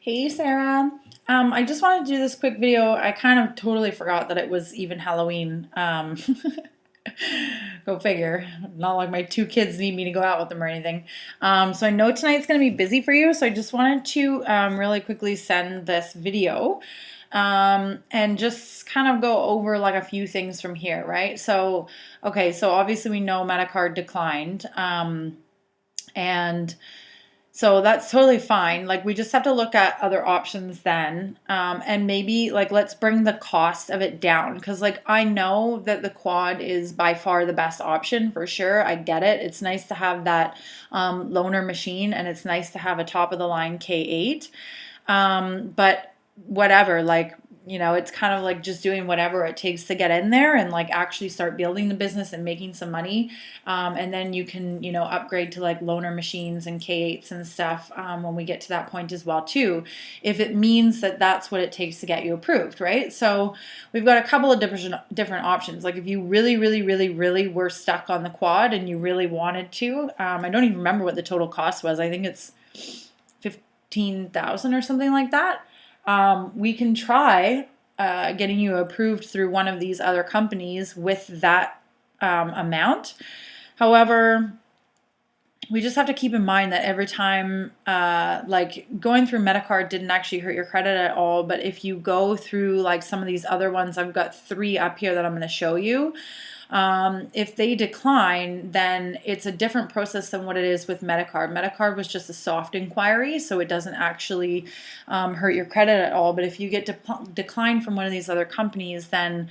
Hey Sarah. I just wanted to do this quick video. I kind of totally forgot that it was even Halloween. Go figure. Not like my two kids need me to go out with them or anything. So I know tonight's going to be busy for you, so I just wanted to really quickly send this video and just kind of go over like a few things from here, right? So, okay, so obviously we know Metacard declined. And so that's totally fine. Like we just have to look at other options then, and maybe like let's bring the cost of it down because like I know that the quad is by far the best option for sure. I get it. It's nice to have that loaner machine, and it's nice to have a top of the line K8. But whatever, like it's kind of like just doing whatever it takes to get in there and like actually start building the business and making some money. And then you can, upgrade to like loaner machines and K8s and stuff when we get to that point as well too, if it means that that's what it takes to get you approved, right? So we've got a couple of different options. Like if you really, really, really, really were stuck on the quad and you really wanted to, I don't even remember what the total cost was. I think it's 15,000 or something like that. We can try getting you approved through one of these other companies with that amount. However, we just have to keep in mind that every time, like going through Metacard didn't actually hurt your credit at all, but if you go through like some of these other ones, I've got 3 up here that I'm going to show you. If they decline, then it's a different process than what it is with Metacard. Metacard was just a soft inquiry, so it doesn't actually hurt your credit at all. But if you get declined from one of these other companies, then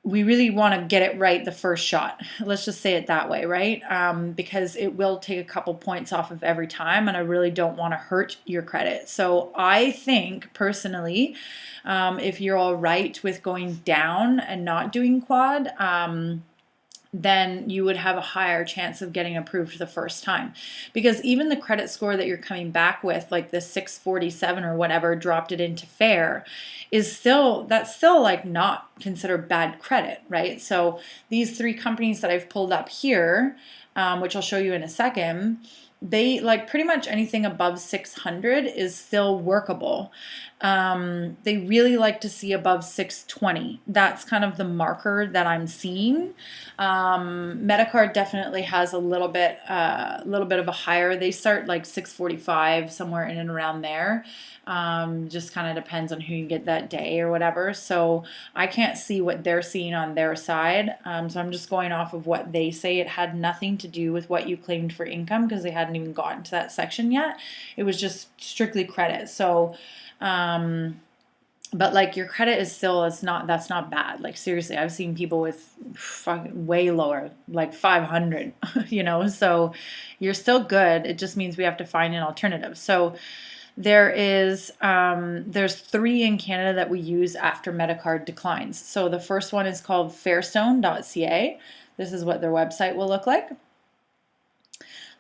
we really want to get it right the first shot. Let's just say it that way, right? Because it will take a couple points off of every time, and I really don't want to hurt your credit. So I think personally, if you're all right with going down and not doing quad, then you would have a higher chance of getting approved the first time. Because even the credit score that you're coming back with, like the 647 or whatever, dropped it into fair, that's still like not considered bad credit, right? So these 3 companies that I've pulled up here, which I'll show you in a second, they like pretty much anything above 600 is still workable. They really like to see above 620. That's kind of the marker that I'm seeing. Metacard definitely has a little bit of a higher. They start like 645, somewhere in and around there. Just kind of depends on who you get that day or whatever. So I can't see what they're seeing on their side. So I'm just going off of what they say. It had nothing to do with what you claimed for income because they hadn't even gotten to that section yet. It was just strictly credit. So, but like your credit is still, that's not bad. Like seriously, I've seen people with fucking way lower, like 500, so you're still good. It just means we have to find an alternative. So there's 3 in Canada that we use after Metacard declines. So the first one is called fairstone.ca. This is what their website will look like.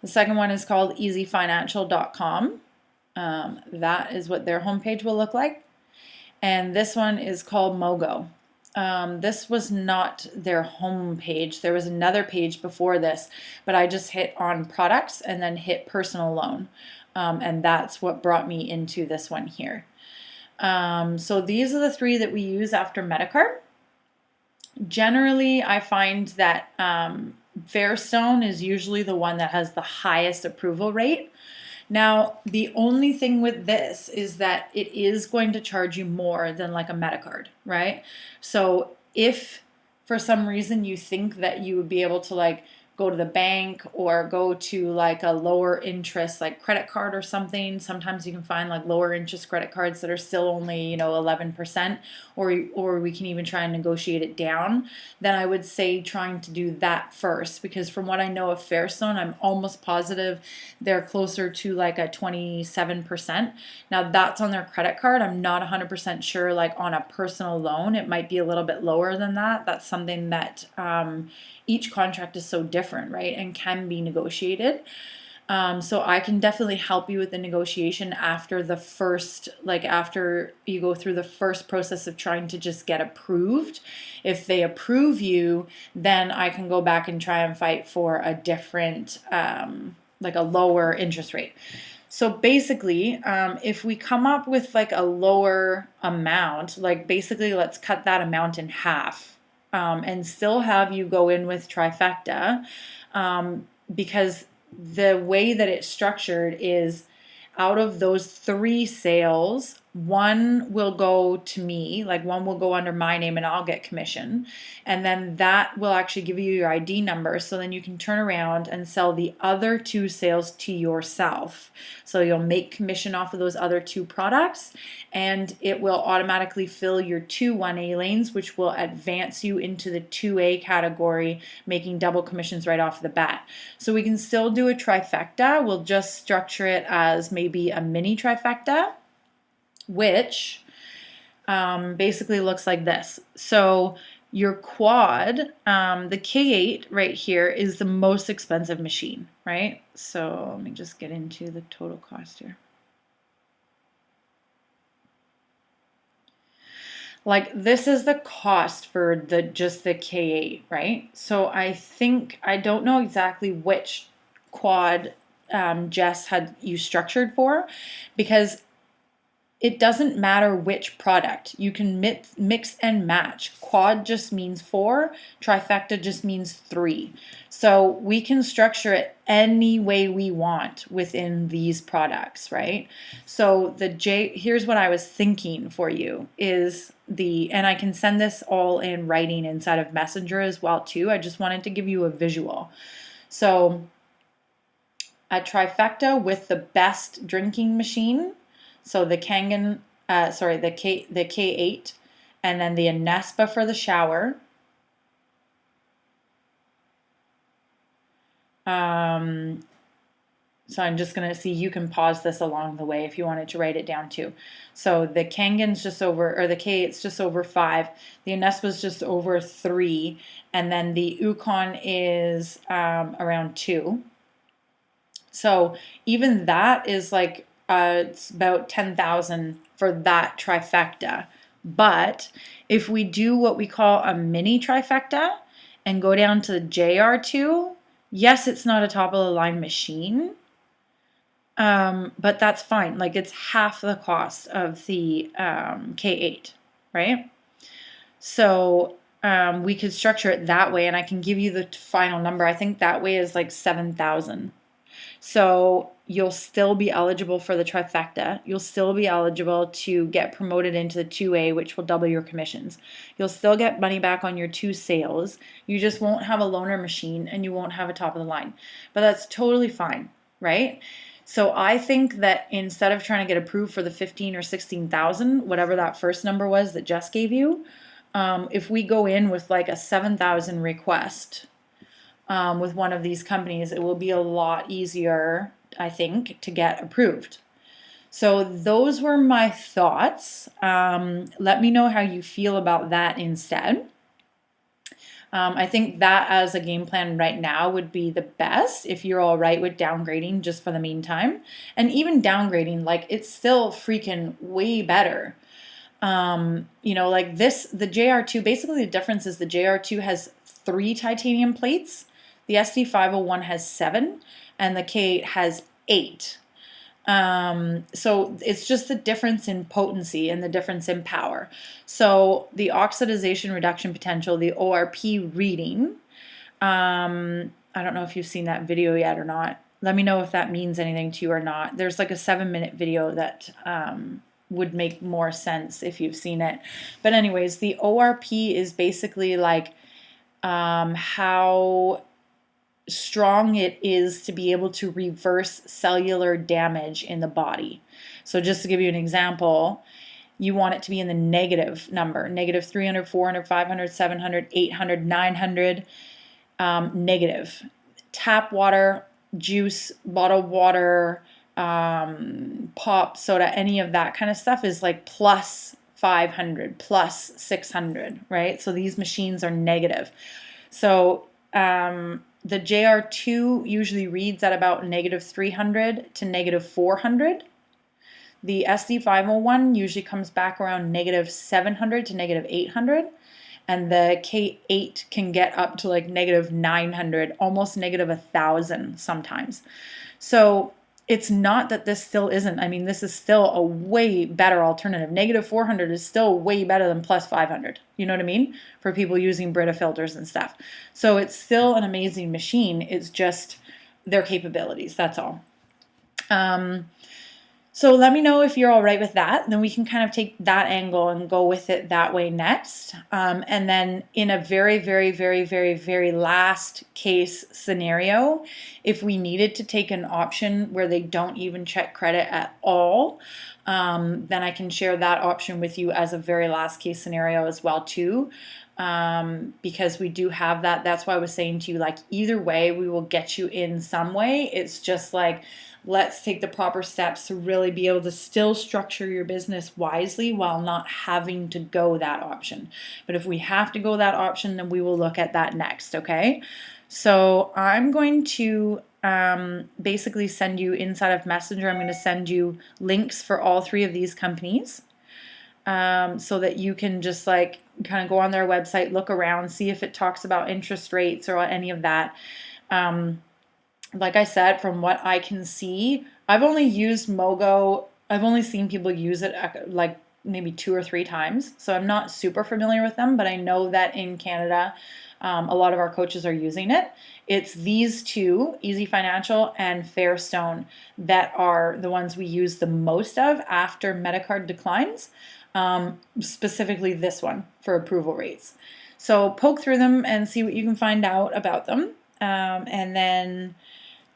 The second one is called easyfinancial.com. That is what their homepage will look like. And this one is called Mogo. This was not their homepage. There was another page before this, but I just hit on products and then hit personal loan. And that's what brought me into this one here. So these are the 3 that we use after Metacard. Generally, I find that Fairstone is usually the one that has the highest approval rate. Now, the only thing with this is that it is going to charge you more than like a Metacard, right? So if for some reason you think that you would be able to like go to the bank or go to like a lower interest like credit card or something. Sometimes you can find like lower interest credit cards that are still only 11%, or we can even try and negotiate it down. Then I would say trying to do that first, because from what I know of Fairstone, I'm almost positive they're closer to like a 27%. Now that's on their credit card. I'm not 100% sure like on a personal loan. It might be a little bit lower than that. That's something that each contract is so different, right, and can be negotiated. So I can definitely help you with the negotiation after after you go through the first process of trying to just get approved. If they approve you, then I can go back and try and fight for a different, like a lower interest rate. So basically, if we come up with like a lower amount, like basically let's cut that amount in half, and still have you go in with trifecta, because the way that it's structured is out of those 3 sales, one will go to me, like one will go under my name and I'll get commission. And then that will actually give you your ID number. So then you can turn around and sell the other 2 sales to yourself. So you'll make commission off of those other 2 products, and it will automatically fill your 2 1A lanes, which will advance you into the 2A category, making double commissions right off the bat. So we can still do a trifecta. We'll just structure it as maybe a mini trifecta, which basically looks like this. So your quad, the K8 right here is the most expensive machine, right? So let me just get into the total cost here. Like this is the cost for just the K8, right? So I don't know exactly which quad Jess had you structured for, because it doesn't matter which product. You can mix and match. Quad just means 4, trifecta just means 3. So we can structure it any way we want within these products, right? So here's what I was thinking for you is and I can send this all in writing inside of Messenger as well too. I just wanted to give you a visual. So a trifecta with the best drinking machine. So the Kangen, the K8, and then the Anespa for the shower. So I'm just going to see, you can pause this along the way if you wanted to write it down too. So the Kangen's just over, or the K8's just over 5. The Anespa's just over 3. And then the Ukon is around 2. So even that is like, it's about 10,000 for that trifecta. But if we do what we call a mini trifecta and go down to the JR2, yes, it's not a top of the line machine, but that's fine. Like it's half the cost of the K8, right? So we could structure it that way, and I can give you the final number. I think that way is like 7,000. So you'll still be eligible for the trifecta. You'll still be eligible to get promoted into the 2A, which will double your commissions. You'll still get money back on your 2 sales. You just won't have a loaner machine and you won't have a top of the line. But that's totally fine, right? So I think that instead of trying to get approved for the 15 or 16,000, whatever that first number was that Jess gave you, if we go in with like a 7,000 request, with one of these companies, it will be a lot easier, I think, to get approved. So those were my thoughts. Let me know how you feel about that instead. I think that as a game plan right now would be the best if you're all right with downgrading just for the meantime. And even downgrading, like it's still freaking way better. Like this, the JR2, basically the difference is the JR2 has 3 titanium plates. The SD501 has 7, and the K8 has 8. So it's just the difference in potency and the difference in power. So the oxidation reduction potential, the ORP reading, I don't know if you've seen that video yet or not. Let me know if that means anything to you or not. There's like a 7-minute video that would make more sense if you've seen it. But anyways, the ORP is basically like how strong it is to be able to reverse cellular damage in the body. So just to give you an example, you want it to be in the negative number, negative 300, 400, 500, 700, 800, 900, negative. Tap water, juice, bottled water, pop, soda, any of that kind of stuff is like plus 500, plus 600, right? So these machines are negative. So the JR2 usually reads at about negative 300 to negative 400. The SD501 usually comes back around negative 700 to negative 800. And the K8 can get up to like negative 900, almost negative 1,000 sometimes. So it's not that this still isn't. I mean, this is still a way better alternative. Negative 400 is still way better than plus 500. You know what I mean? For people using Brita filters and stuff. So it's still an amazing machine. It's just their capabilities. That's all. So let me know if you're all right with that. Then we can kind of take that angle and go with it that way next. And then in a very, very, very, very, very last case scenario, if we needed to take an option where they don't even check credit at all, then I can share that option with you as a very last case scenario as well too. Because we do have that. That's why I was saying to you, like, either way, we will get you in some way. It's just like, let's take the proper steps to really be able to still structure your business wisely while not having to go that option. But if we have to go that option, then we will look at that next, okay? So I'm going to basically send you inside of Messenger, I'm going to send you links for all 3 of these companies. So that you can just like kind of go on their website, look around, see if it talks about interest rates or any of that. Like I said, from what I can see, I've only used Mogo. I've only seen people use it like maybe 2 or 3 times. So I'm not super familiar with them, but I know that in Canada, a lot of our coaches are using it. It's these 2, Easy Financial and Fairstone, that are the ones we use the most of after Metacard declines, specifically this one for approval rates. So poke through them and see what you can find out about them. And then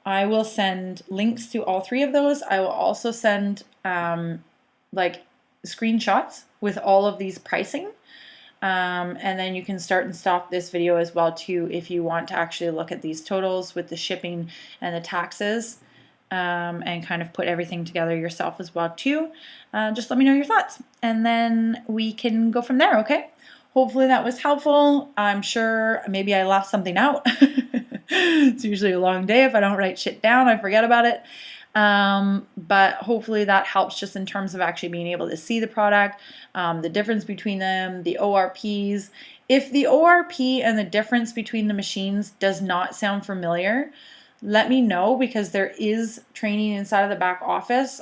I will send links to all 3 of those. I will also send like screenshots with all of these pricing. And then you can start and stop this video as well too if you want to actually look at these totals with the shipping and the taxes, and kind of put everything together yourself as well too. Just let me know your thoughts and then we can go from there, okay? Hopefully that was helpful. I'm sure maybe I left something out. It's usually a long day if I don't write shit down, I forget about it. But hopefully that helps just in terms of actually being able to see the product, the difference between them, the ORPs. If the ORP and the difference between the machines does not sound familiar, let me know, because there is training inside of the back office.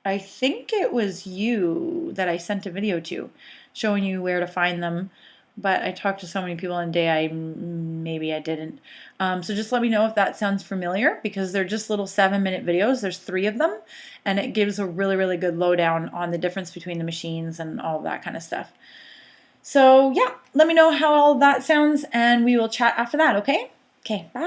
I think it was you that I sent a video to showing you where to find them. But I talked to so many people in a day, maybe I didn't. So just let me know if that sounds familiar, because they're just little 7-minute videos. There's 3 of them, and it gives a really, really good lowdown on the difference between the machines and all that kind of stuff. So yeah, let me know how all that sounds, and we will chat after that, okay? Okay, bye.